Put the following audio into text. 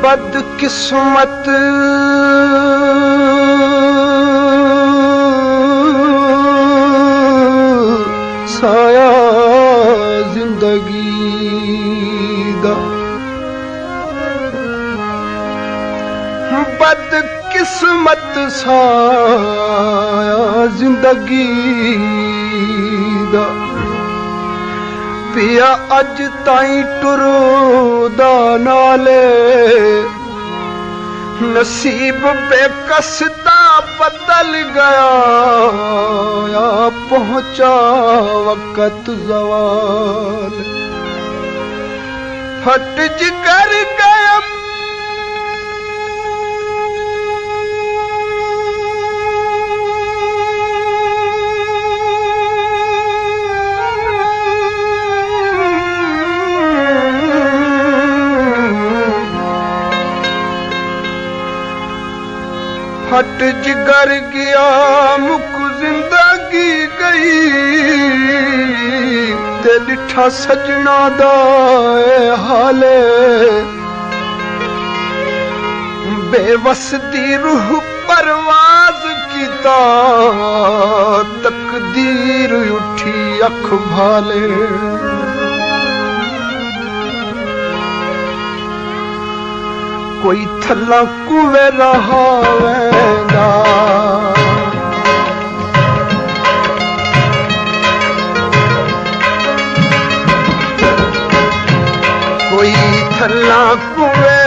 बदकिस्मत साया जिंदगी दा, बदकिस्मत साया जिंदगी दा। पिया अज ताई टुरदा नाले, नसीब बेकसदा बदल गया, या पहुंचा वक्त ज़वाल। फट जिगर गया फट जिगर गया, मुक जिंदगी गई, ते डिठा सजना दा हाले। बेवस दी रूह परवाज कीता, तकदीर उठी अख भाले। कोई थल्ला कुवे रहा वेंदा, कोई थल्ला कुवे